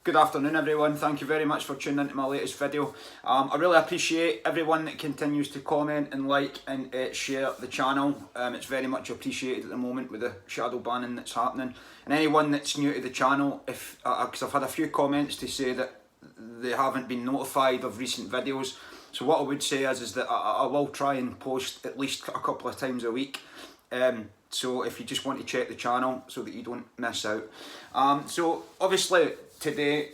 Good afternoon everyone, thank you very much for tuning into my latest video. I really appreciate everyone that continues to comment and like and share the channel. It's very much appreciated at the moment with the shadow banning that's happening. And anyone that's new to the channel, because I've had a few comments to say that they haven't been notified of recent videos. So what I would say is that I will try and post at least a couple of times a week. So if you just want to check the channel so that you don't miss out. So obviously today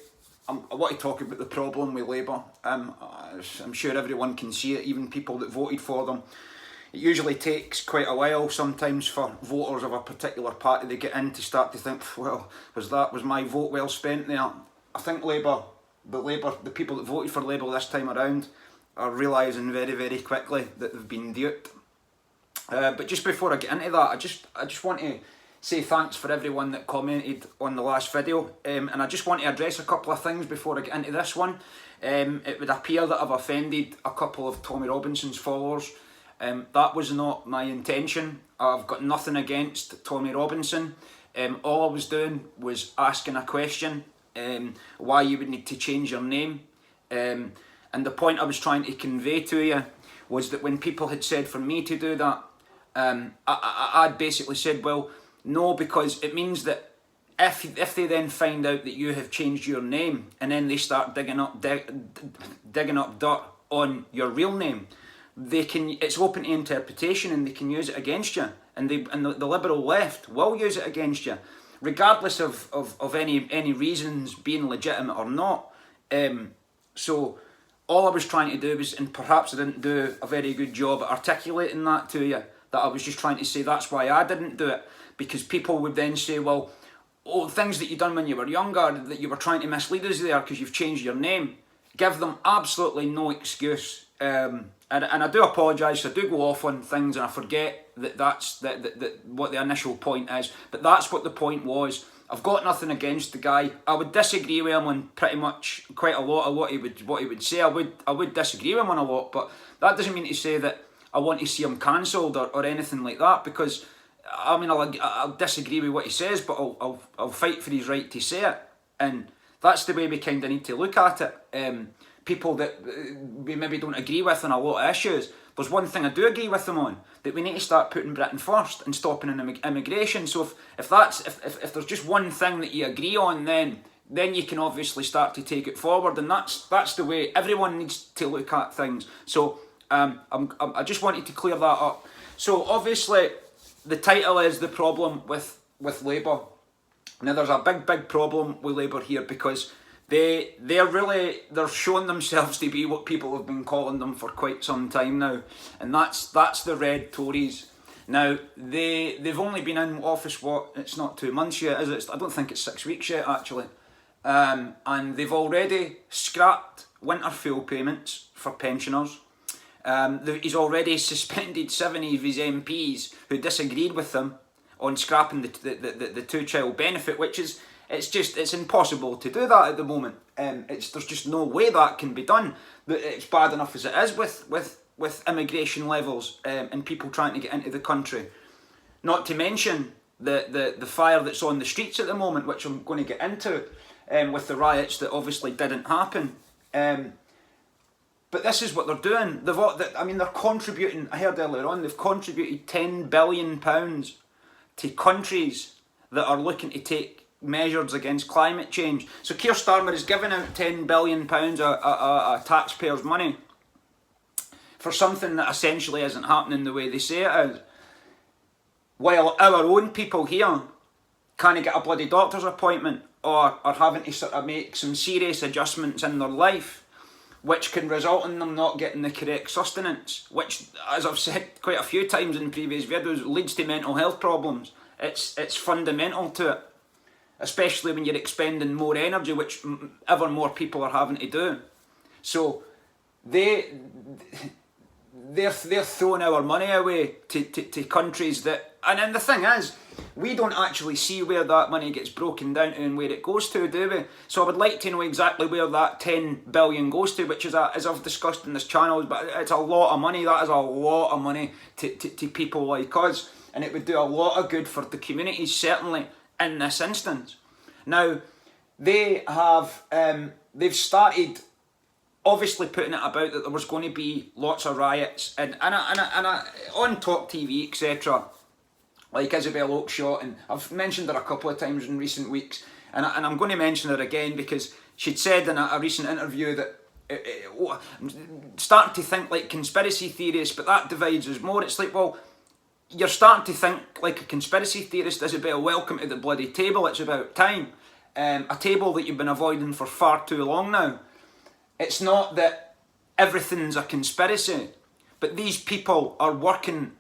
I want to talk about the problem with Labour. I'm sure everyone can see it, even people that voted for them. It usually takes quite a while sometimes for voters of a particular party to get in to start to think, well, was my vote well spent there? I think the people that voted for Labour this time around are realising very, very quickly that they've been duped. But just before I get into that, I just want to say thanks for everyone that commented on the last video, and I just want to address a couple of things before I get into this one. It would appear that I've offended a couple of Tommy Robinson's followers. That was not my intention. I've got nothing against Tommy Robinson. All I was doing was asking a question, why you would need to change your name. And the point I was trying to convey to you was that when people had said for me to do that, I'd basically said, well, no, because it means that if they then find out that you have changed your name and then they start digging up dirt on your real name, it's open to interpretation and they can use it against you, and the liberal left will use it against you, regardless of any reasons being legitimate or not. So all I was trying to do was, and perhaps I didn't do a very good job at articulating that to you, that I was just trying to say that's why I didn't do it, because people would then say, well, oh, things that you done when you were younger, that you were trying to mislead us there because you've changed your name. Give them absolutely no excuse. And I do apologise, I do go off on things and I forget that's what the initial point is, but that's what the point was. I've got nothing against the guy. I would disagree with him on pretty much quite a lot of what he would say. I would disagree with him on a lot, but that doesn't mean to say that I want to see him cancelled or anything like that, because I mean, I'll disagree with what he says, but I'll fight for his right to say it, and that's the way we kind of need to look at it. People that we maybe don't agree with on a lot of issues, there's one thing I do agree with them on, that we need to start putting Britain first and stopping immigration. So if there's just one thing that you agree on, then you can obviously start to take it forward, and that's the way everyone needs to look at things. So I just wanted to clear that up. So obviously the title is the problem with Labour. Now there's a big problem with Labour here, because they're showing themselves to be what people have been calling them for quite some time now, and that's the Red Tories. Now they've only been in office, it's not 2 months yet, is it? I don't think it's 6 weeks yet actually, and they've already scrapped winter fuel payments for pensioners. He's already suspended 7 of his MPs who disagreed with him on scrapping the two-child benefit, which is it's impossible to do that at the moment. There's just no way that can be done. It's bad enough as it is with immigration levels and people trying to get into the country. Not to mention the fire that's on the streets at the moment, which I'm going to get into, with the riots that obviously didn't happen. But this is what they're doing. They're contributing, I heard earlier on, they've contributed £10 billion to countries that are looking to take measures against climate change. So Keir Starmer is giving out £10 billion of taxpayers' money for something that essentially isn't happening the way they say it is. While our own people here can't get a bloody doctor's appointment, or are having to sort of make some serious adjustments in their life, which can result in them not getting the correct sustenance, which, as I've said quite a few times in previous videos, leads to mental health problems. It's fundamental to it, especially when you're expending more energy, which ever more people are having to do. So they're throwing our money away to countries that, and then the thing is, we don't actually see where that money gets broken down to and where it goes to, do we? So I would like to know exactly where that 10 billion goes to, which is, as I've discussed in this channel, but it's a lot of money. That is a lot of money to people like us, and it would do a lot of good for the communities, certainly in this instance. Now, they have, they've started obviously putting it about that there was going to be lots of riots and on Talk TV, etc. Like Isabel Oakeshott, and I've mentioned her a couple of times in recent weeks, and I'm going to mention her again because she'd said in a recent interview that I'm starting to think like conspiracy theorists, but that divides us more. It's like, well, you're starting to think like a conspiracy theorist, Isabel. Welcome to the bloody table. It's about time. A table that you've been avoiding for far too long now. It's not that everything's a conspiracy, but these people are working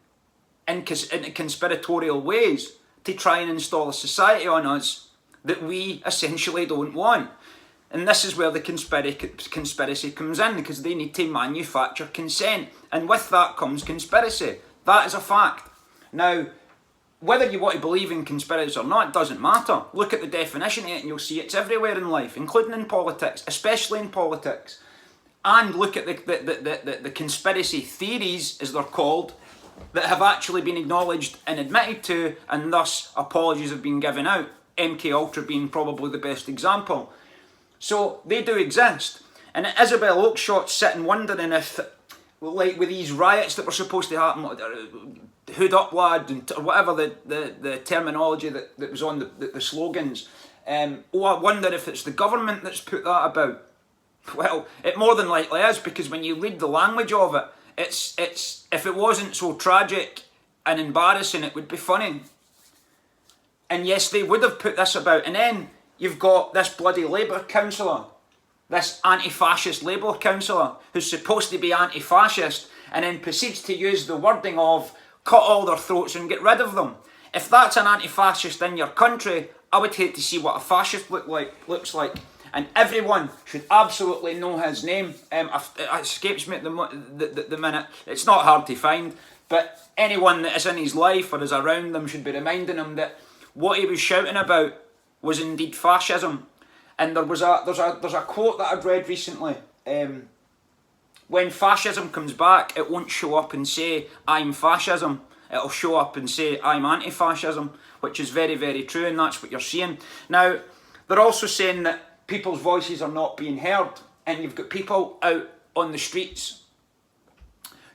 in conspiratorial ways to try and install a society on us that we essentially don't want. And this is where the conspiracy comes in, because they need to manufacture consent. And with that comes conspiracy. That is a fact. Now, whether you want to believe in conspiracy or not, it doesn't matter. Look at the definition of it and you'll see it's everywhere in life, including in politics, especially in politics. And look at the conspiracy theories, as they're called, that have actually been acknowledged and admitted to, and thus apologies have been given out. MK Ultra being probably the best example. So they do exist. And Isabel Oakeshott's sitting wondering if, like with these riots that were supposed to happen, hood up lad, or whatever the terminology that was on the slogans, I wonder if it's the government that's put that about. Well, it more than likely is, because when you read the language of it, it's if it wasn't so tragic and embarrassing, it would be funny. And yes, they would have put this about. And then you've got this bloody Labour councillor, this anti-fascist Labour councillor, who's supposed to be anti-fascist, and then proceeds to use the wording of cut all their throats and get rid of them. If that's an anti-fascist in your country, I would hate to see what a fascist looks like. And everyone should absolutely know his name. It escapes me at the minute. It's not hard to find, but anyone that is in his life or is around them should be reminding him that what he was shouting about was indeed fascism. And there's a quote that I'd read recently. When fascism comes back, it won't show up and say, I'm fascism. It'll show up and say, I'm anti-fascism, which is very, very true, and that's what you're seeing. Now, they're also saying that people's voices are not being heard, and you've got people out on the streets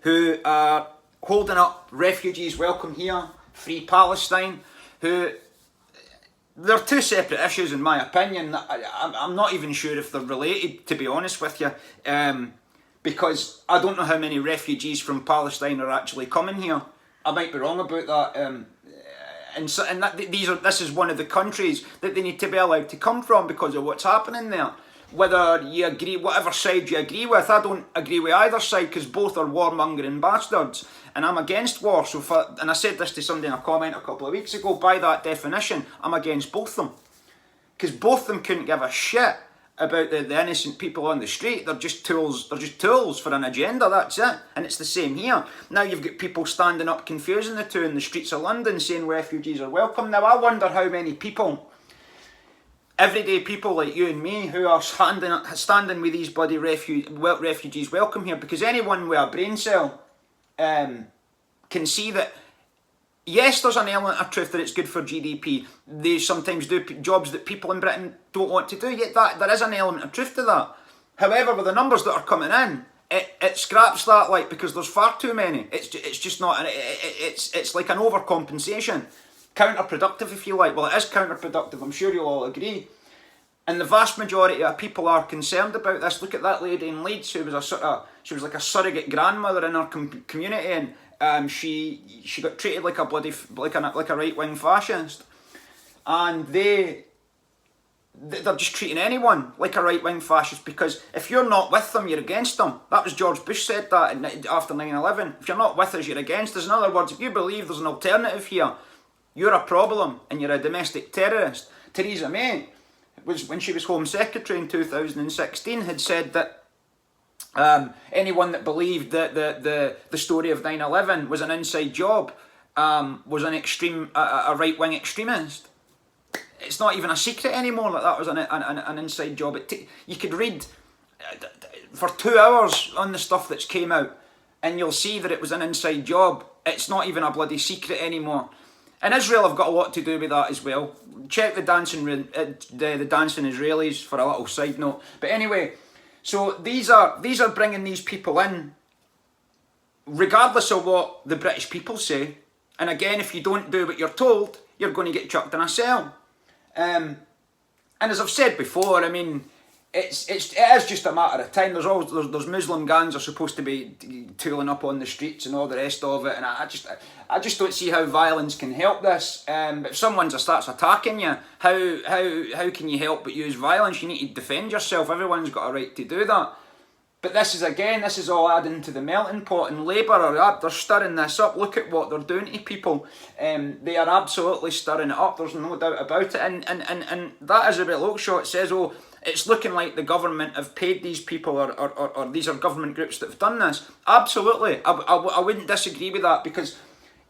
who are holding up refugees, welcome here, free Palestine, who... They're two separate issues in my opinion. I'm not even sure if they're related, to be honest with you, because I don't know how many refugees from Palestine are actually coming here. I might be wrong about that. This is one of the countries that they need to be allowed to come from because of what's happening there. Whether you agree, whatever side you agree with, I don't agree with either side because both are warmongering bastards, and I'm against war. And I said this to somebody in a comment a couple of weeks ago. By that definition, I'm against both of them, because both of them couldn't give a shit about the innocent people on the street. They're just tools. They're just tools for an agenda. That's it. And it's the same here. Now you've got people standing up, confusing the two in the streets of London, saying refugees are welcome. Now I wonder how many people, everyday people like you and me, who are standing with these bloody refugees welcome here, because anyone with a brain cell can see that, yes, there's an element of truth that it's good for GDP. They sometimes do jobs that people in Britain don't want to do, yet there is an element of truth to that. However, with the numbers that are coming in, it scraps that, like, because there's far too many. It's just not, it's like an overcompensation. Counterproductive, if you like. Well, it is counterproductive, I'm sure you'll all agree. And the vast majority of people are concerned about this. Look at that lady in Leeds who was she was like a surrogate grandmother in her community, and she got treated like a right-wing fascist. And they're just treating anyone like a right-wing fascist, because if you're not with them, you're against them. That was George Bush said that after 9/11. If you're not with us, you're against us. In other words, if you believe there's an alternative here, you're a problem and you're a domestic terrorist. Theresa May, when she was Home Secretary in 2016, had said that anyone that believed that the story of 9/11 was an inside job was a right-wing extremist. It's not even a secret anymore that that was an inside job. You could read for 2 hours on the stuff that's came out, and you'll see that it was an inside job. It's not even a bloody secret anymore. And Israel have got a lot to do with that as well. Check the dancing Israelis for a little side note. But anyway, so these are bringing these people in, regardless of what the British people say. And again, if you don't do what you're told, you're going to get chucked in a cell. And as I've said before, I mean, it is just a matter of time. There's Muslim gangs are supposed to be tooling up on the streets and all the rest of it, and I just don't see how violence can help this. But if someone starts attacking you, how can you help but use violence? You need to defend yourself. Everyone's got a right to do that. But this is all adding to the melting pot, and Labour they're stirring this up. Look at what they're doing to people. They are absolutely stirring it up. There's no doubt about it. And that is a bit low shot. It says, oh, it's looking like the government have paid these people, or these are government groups that have done this. Absolutely, I wouldn't disagree with that, because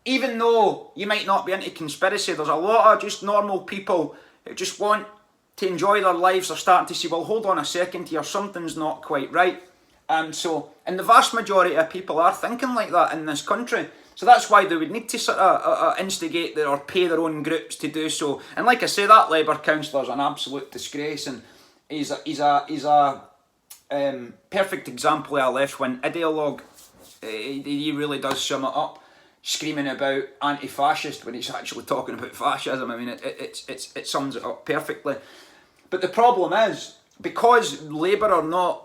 even though you might not be into conspiracy, there's a lot of just normal people who just want to enjoy their lives. They're starting to say, well, hold on a second here, something's not quite right. And the vast majority of people are thinking like that in this country. So that's why they would need to sort of instigate or pay their own groups to do so. And like I say, that Labour councillor's an absolute disgrace, and he's a perfect example of a left-wing ideologue. He really does sum it up, screaming about anti-fascist when he's actually talking about fascism. I mean, it sums it up perfectly. But the problem is, because Labour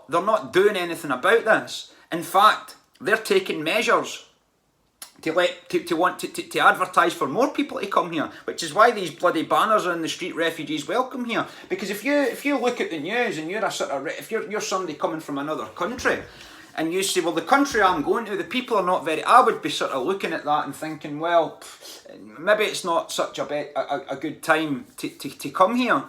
they're not doing anything about this. In fact, they're taking measures to advertise for more people to come here, which is why these bloody banners are in the street, refugees welcome here. Because if you look at the news and if you're somebody coming from another country, and you say, well, the country I'm going to, the people are not very, I would be sort of looking at that and thinking, well, maybe it's not such a good time to come here.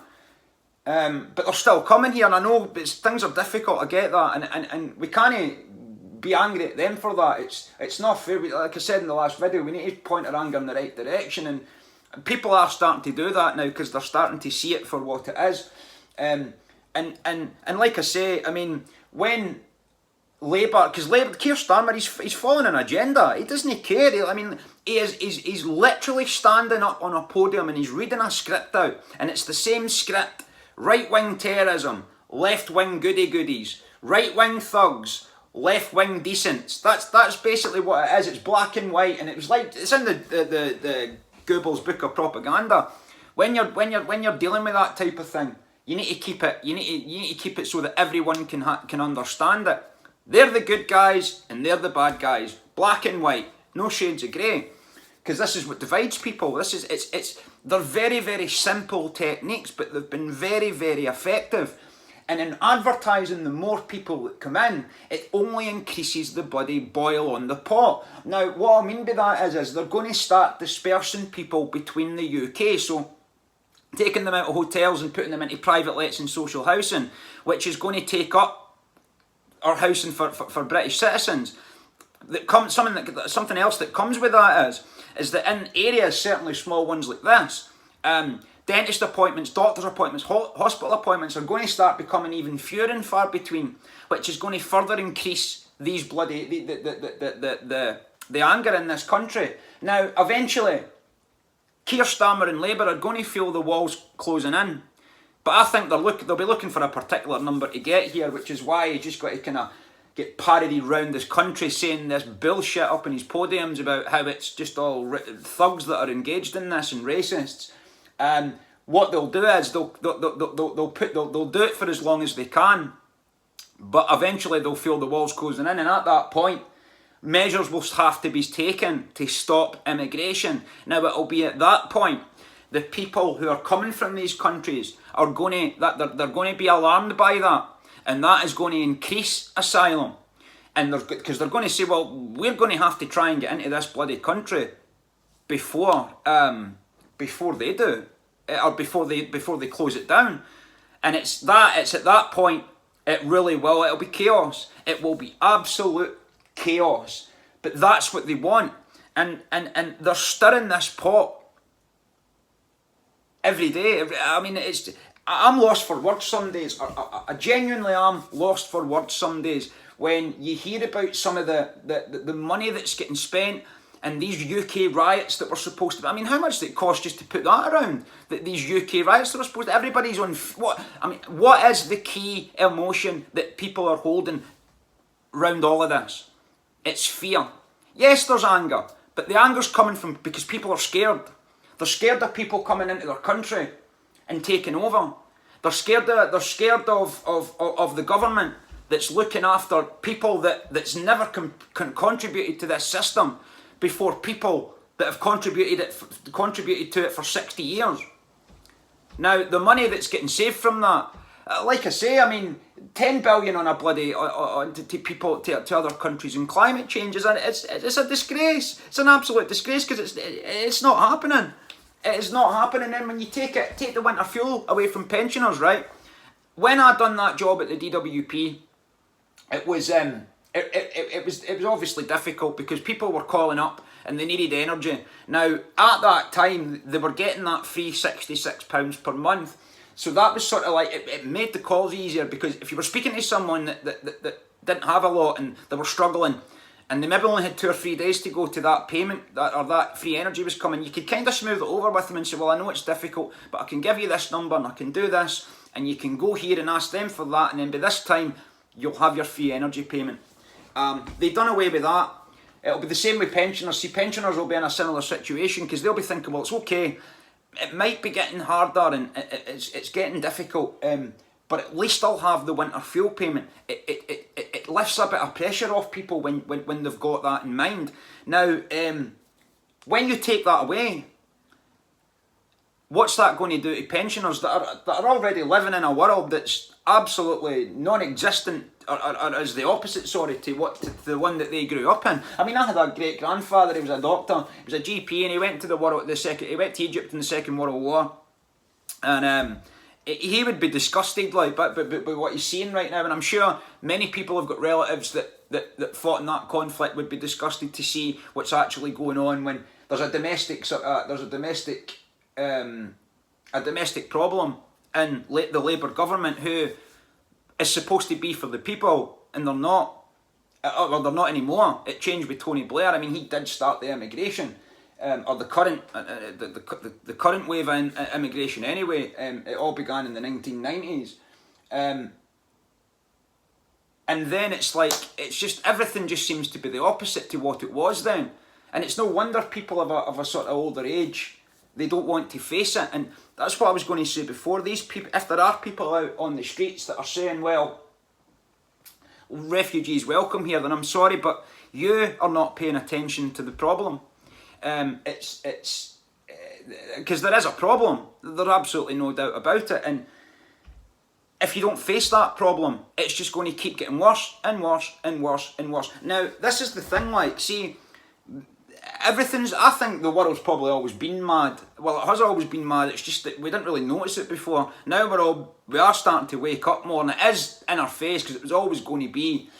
But they're still coming here, and I know things are difficult, I get that, and we can't be angry at them for that. It's not fair. Like I said in the last video, we need to point our anger in the right direction, and people are starting to do that now because they're starting to see it for what it is. And like I say, I mean, when Labour, Keir Starmer, he's following an agenda. He doesn't care. I mean, he's literally standing up on a podium and he's reading a script out, and it's the same script. Right-wing terrorism, left-wing goody-goodies, right-wing thugs, left-wing decents. That's basically what it is. It's black and white, and it's in the Goebbels book of propaganda. When you're dealing with that type of thing, you need to keep it. You need to keep it so that everyone can understand it. They're the good guys and they're the bad guys. Black and white, no shades of grey. Because this is what divides people. They're very, very simple techniques, but they've been very, very effective. And in advertising, the more people that come in, it only increases the bloody boil on the pot. Now, what I mean by that is they're going to start dispersing people between the UK. So, taking them out of hotels and putting them into private lets and social housing, which is going to take up our housing for British citizens. Something else that comes with that is that in areas, certainly small ones like this, dentist appointments, doctor's appointments, hospital appointments are going to start becoming even fewer and far between, which is going to further increase these bloody the anger in this country. Now, eventually, Keir Starmer and Labour are going to feel the walls closing in, but I think they'll be looking for a particular number to get here, which is why you just got to kind of get parodied round this country saying this bullshit up in his podiums about how it's just all thugs that are engaged in this and racists. What they'll do is they'll do it for as long as they can, but eventually they'll feel the walls closing in, and at that point, measures will have to be taken to stop immigration. Now, it'll be at that point the people who are coming from these countries are going to be alarmed by that. And that is going to increase asylum. And because they're going to say, well, we're going to have to try and get into this bloody country before they do, or before they close it down. And it's at that point, it'll be chaos. It will be absolute chaos. But that's what they want. And they're stirring this pot every day. I mean, I'm lost for words some days. I genuinely am lost for words some days when you hear about some of the money that's getting spent and these UK riots that were supposed to be, I mean, how much did it cost just to put that around? That these UK riots that were supposed to, everybody's on, what is the key emotion that people are holding around all of this? It's fear. Yes, there's anger, but the anger's coming from, because people are scared. They're scared of people coming into their country and taking over. They're scared of the government that's looking after people that's never contributed to this system before people that have contributed to it for 60 years. Now, the money that's getting saved from that, like I say, I mean, 10 billion on a bloody to people to other countries, and climate change is it's a disgrace. It's an absolute disgrace, because it's not happening. It is not happening. And when you take the winter fuel away from pensioners, right? When I done that job at the DWP, it was obviously difficult, because people were calling up and they needed energy. Now, at that time, they were getting that free £66 per month. So that was sort of like, it made the calls easier, because if you were speaking to someone that didn't have a lot and they were struggling, and they maybe only had 2 or 3 days to go to that payment, or that free energy was coming, you could kind of smooth it over with them and say, well, I know it's difficult, but I can give you this number and I can do this, and you can go here and ask them for that, and then by this time, you'll have your free energy payment. They've done away with that. It'll be the same with pensioners. See, pensioners will be in a similar situation, because they'll be thinking, well, it's okay, it might be getting harder and it's getting difficult, but at least I'll have the winter fuel payment. It lifts a bit of pressure off people when they've got that in mind. Now, when you take that away, what's that going to do to pensioners that are already living in a world that's absolutely non-existent, or is the opposite, sorry, to the one that they grew up in? I mean, I had a great grandfather. He was a doctor, he was a GP, and he went to he went to Egypt in the Second World War, and he would be disgusted, like, by what he's seeing right now. And I'm sure many people have got relatives that fought in that conflict would be disgusted to see what's actually going on when there's a domestic problem in the Labour government, who is supposed to be for the people, and they're not. Well, they're not anymore. It changed with Tony Blair. I mean, he did start the immigration, or the current wave of immigration anyway. It all began in the 1990s, and then it's like, it's just, everything just seems to be the opposite to what it was then, and it's no wonder people of a sort of older age, they don't want to face it. And that's what I was going to say before. These people, if there are people out on the streets that are saying, well, refugees welcome here, then I'm sorry, but you are not paying attention to the problem. It's because there is a problem. There's absolutely no doubt about it. And if you don't face that problem, it's just going to keep getting worse and worse and worse and worse. Now, this is the thing, like, see, I think the world's probably always been mad. Well, it has always been mad, it's just that we didn't really notice it before. Now we are starting to wake up more, and it is in our face, because it was always going to be,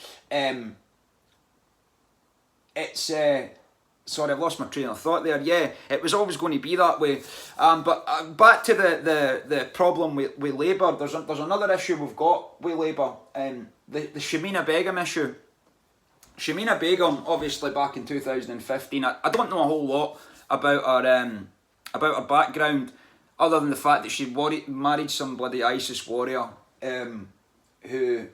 sorry, I've lost my train of thought there. Yeah, it was always going to be that way. But back to the problem with Labour, there's another issue we've got with Labour, the Shamina Begum issue. Shamina Begum, obviously back in 2015, I don't know a whole lot about her background, other than the fact that she married some bloody ISIS warrior, who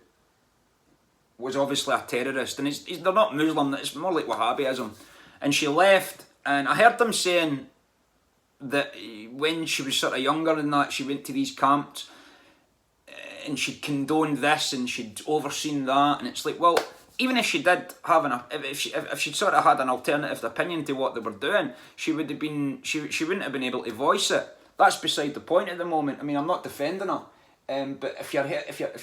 was obviously a terrorist, and they're not Muslim, it's more like Wahhabism. And she left, and I heard them saying that when she was sort of younger than that, she went to these camps, and she'd condoned this, and she'd overseen that, and it's like, well, even if she did have if she'd sort of had an alternative opinion to what they were doing, she wouldn't have been able to voice it. That's beside the point at the moment. I mean, I'm not defending her, but if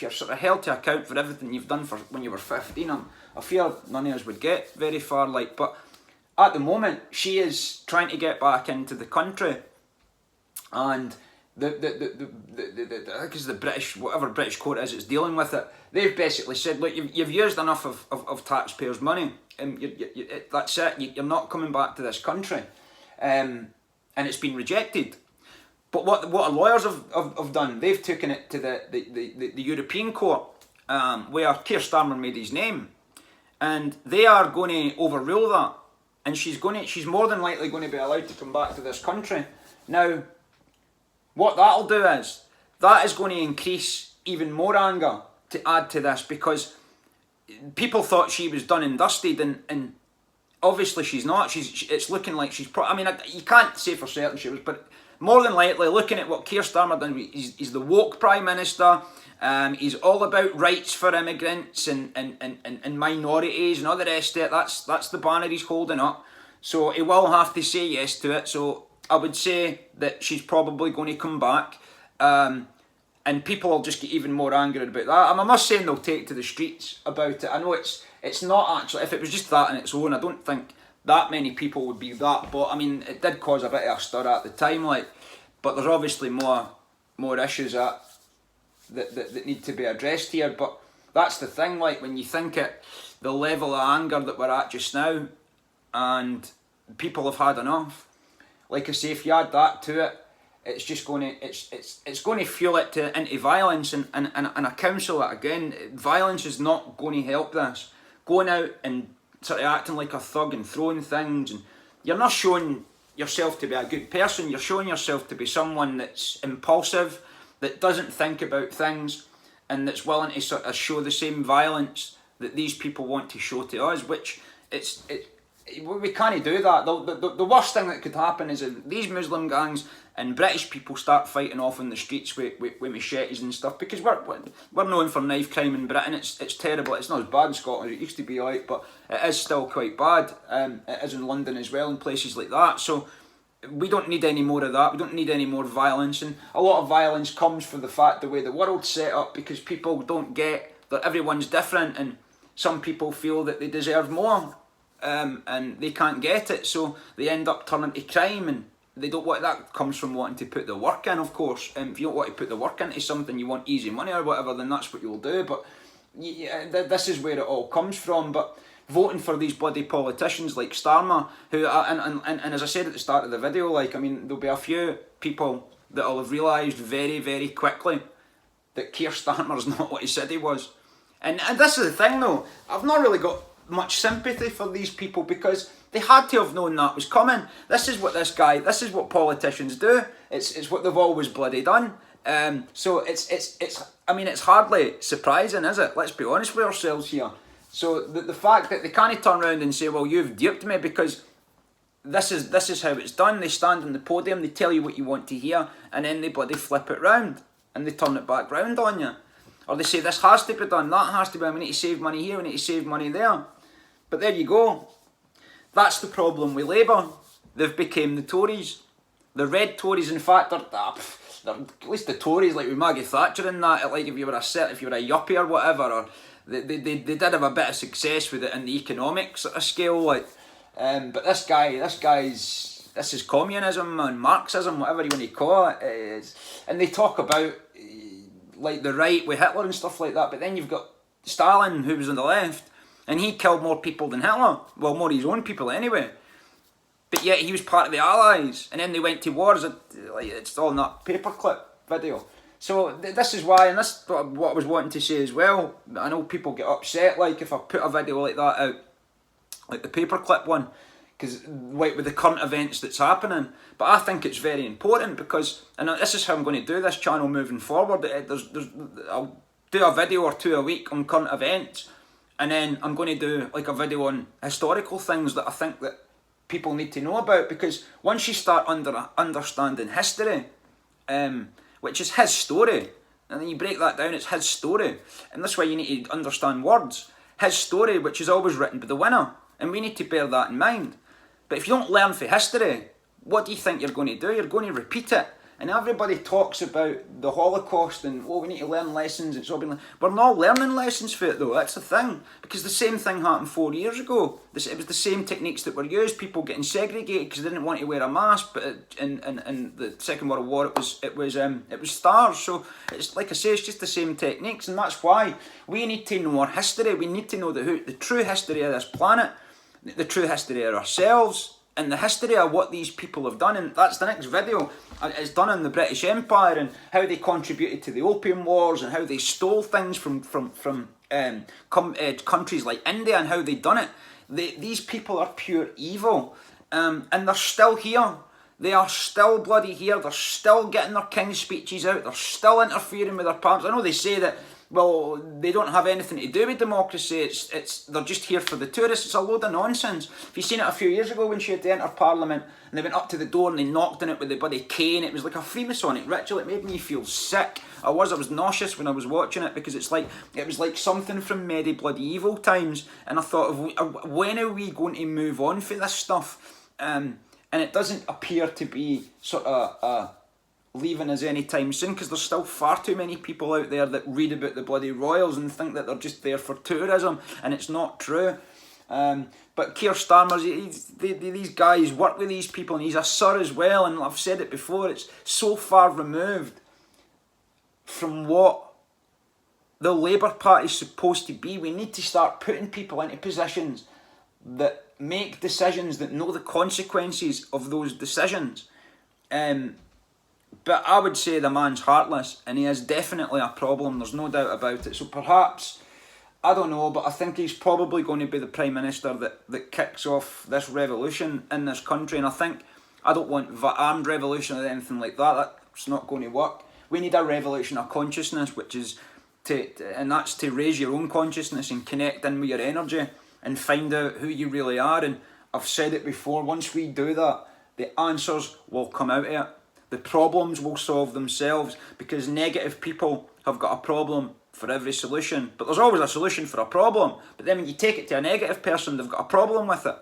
you're sort of held to account for everything you've done for when you were 15, I fear none of us would get very far. Like, but at the moment, she is trying to get back into the country, and because the British, whatever British court is, it's dealing with it. They've basically said, look, you've used enough of taxpayers' money, and that's it. You're not coming back to this country, and it's been rejected. But what our lawyers have done, they've taken it to the European Court, where Keir Starmer made his name, and they are going to overrule that. and she's more than likely going to be allowed to come back to this country. Now, what that'll do is, that is going to increase even more anger to add to this, because people thought she was done and dusted, and obviously she's not. It's looking like she's... I mean, you can't say for certain she was, but more than likely, looking at what Keir Starmer done, he's the woke Prime Minister. He's all about rights for immigrants and minorities and all the rest of it. That's the banner he's holding up. So he will have to say yes to it. So I would say that she's probably going to come back. And people will just get even more angry about that. I'm not saying they'll take to the streets about it. I know it's not actually... If it was just that on its own, I don't think that many people would be that. But, I mean, it did cause a bit of a stir at the time, like. But there's obviously more issues that need to be addressed here. But that's the thing, like, when you think at the level of anger that we're at just now, and people have had enough. Like I say, if you add that to it, it's just going to it's going to fuel it into violence, and I counsel it again. Violence is not going to help this. Going out and sort of acting like a thug and throwing things, and you're not showing yourself to be a good person. You're showing yourself to be someone that's impulsive, that doesn't think about things, and that's willing to sort of show the same violence that these people want to show to us. Which we can't do that. The worst thing that could happen is that these Muslim gangs and British people start fighting off in the streets with machetes and stuff, because we're known for knife crime in Britain. It's terrible. It's not as bad in Scotland as it used to be, like, but it is still quite bad. It is in London as well, and places like that. So we don't need any more of that. We don't need any more violence, and a lot of violence comes from the fact the way the world's set up, because people don't get that everyone's different, and some people feel that they deserve more, and they can't get it, so they end up turning to crime, and they don't want... That comes from wanting to put the work in, of course. If you don't want to put the work into something, you want easy money or whatever, then that's what you'll do. But this is where it all comes from. But voting for these bloody politicians like Starmer, who are, and as I said at the start of the video, like, I mean, there'll be a few people that will have realised very, very quickly that Keir Starmer's not what he said he was. And this is the thing, though. I've not really got much sympathy for these people, because they had to have known that was coming. This is what politicians do. It's what they've always bloody done. So I mean, it's hardly surprising, is it? Let's be honest with ourselves here. So the fact that they can't turn around and say, well, you've duped me, because this is how it's done. They stand on the podium, they tell you what you want to hear, and then they bloody flip it round and they turn it back round on you. Or they say, this has to be done, that has to be, we need to save money here, we need to save money there. But there you go. That's the problem with Labour. They've become the Tories. The red Tories, in fact, they're at least the Tories, like with Maggie Thatcher and that, like if you were a yuppie or whatever, or they did have a bit of success with it in the economic sort of scale, like. But this is communism and Marxism, whatever you want to call it. And they talk about like the right with Hitler and stuff like that, but then you've got Stalin, who was on the left, and he killed more people than Hitler. Well, more of his own people anyway. But yet he was part of the Allies, and then they went to wars. It's all in that paperclip video. So this is why, and this is what I was wanting to say as well. I know people get upset, like if I put a video like that out, like the paperclip one, because with the current events that's happening. But I think it's very important, because, and this is how I'm going to do this channel moving forward. I'll do a video or two a week on current events, and then I'm going to do like a video on historical things that I think that people need to know about, because once you start understanding history, which is his story, and then you break that down, it's his story, and this way you need to understand words. His story, which is always written by the winner, and we need to bear that in mind. But if you don't learn from history, what do you think you're going to do? You're going to repeat it. And everybody talks about the Holocaust and, oh, we need to learn lessons. It's all been... We're not learning lessons for it, though. That's the thing. Because the same thing happened 4 years ago. It was the same techniques that were used. People getting segregated because they didn't want to wear a mask. But in the Second World War, it was stars. So it's like I say, it's just the same techniques, and that's why we need to know our history. We need to know the true history of this planet, the true history of ourselves. in the history of what these people have done, and that's the next video. It's done in the British Empire and how they contributed to the Opium Wars and how they stole things from countries like India and how they done it. These people are pure evil, and they're still here. They are still bloody here. They're still getting their king's speeches out. They're still interfering with their parliament. I know they say that, well, they don't have anything to do with democracy. They're just here for the tourists. It's a load of nonsense. If you've seen it a few years ago when she had to enter Parliament and they went up to the door and they knocked on it with the bloody cane, it was like a Freemasonic ritual. It made me feel sick. I was nauseous when I was watching it because it was like something from bloody evil times. And I thought, when are we going to move on for this stuff? And it doesn't appear to be sort of leaving us any time soon, because there's still far too many people out there that read about the bloody royals and think that they're just there for tourism, and it's not true. But Keir Starmer, these guys work with these people, and he's a sir as well, and I've said it before, it's so far removed from what the Labour Party's supposed to be. We need to start putting people into positions that make decisions, that know the consequences of those decisions. But I would say the man's heartless, and he is definitely a problem, there's no doubt about it. So perhaps, I don't know, but I think he's probably going to be the Prime Minister that kicks off this revolution in this country. And I don't want armed revolution or anything like that. That's not going to work. We need a revolution of consciousness, and that's to raise your own consciousness and connect in with your energy and find out who you really are. And I've said it before, once we do that, the answers will come out of it. The problems will solve themselves, because negative people have got a problem for every solution. But there's always a solution for a problem. But then when you take it to a negative person, they've got a problem with it,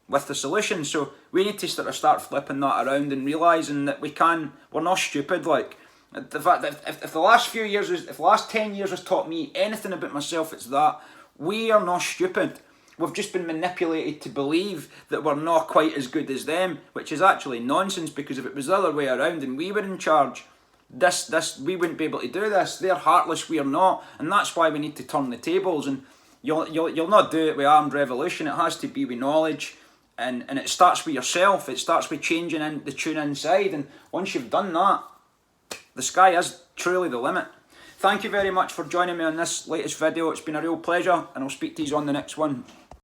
with the solution. So we need to start flipping that around and realising that we're not stupid. Like, the fact that if the last 10 years has taught me anything about myself, it's that we are not stupid. We've just been manipulated to believe that we're not quite as good as them, which is actually nonsense, because if it was the other way around and we were in charge, we wouldn't be able to do this. They're heartless, we're not, and that's why we need to turn the tables. And you'll not do it with armed revolution. It has to be with knowledge, and it starts with yourself. It starts with changing the tune inside, and once you've done that, the sky is truly the limit. Thank you very much for joining me on this latest video. It's been a real pleasure, and I'll speak to you on the next one.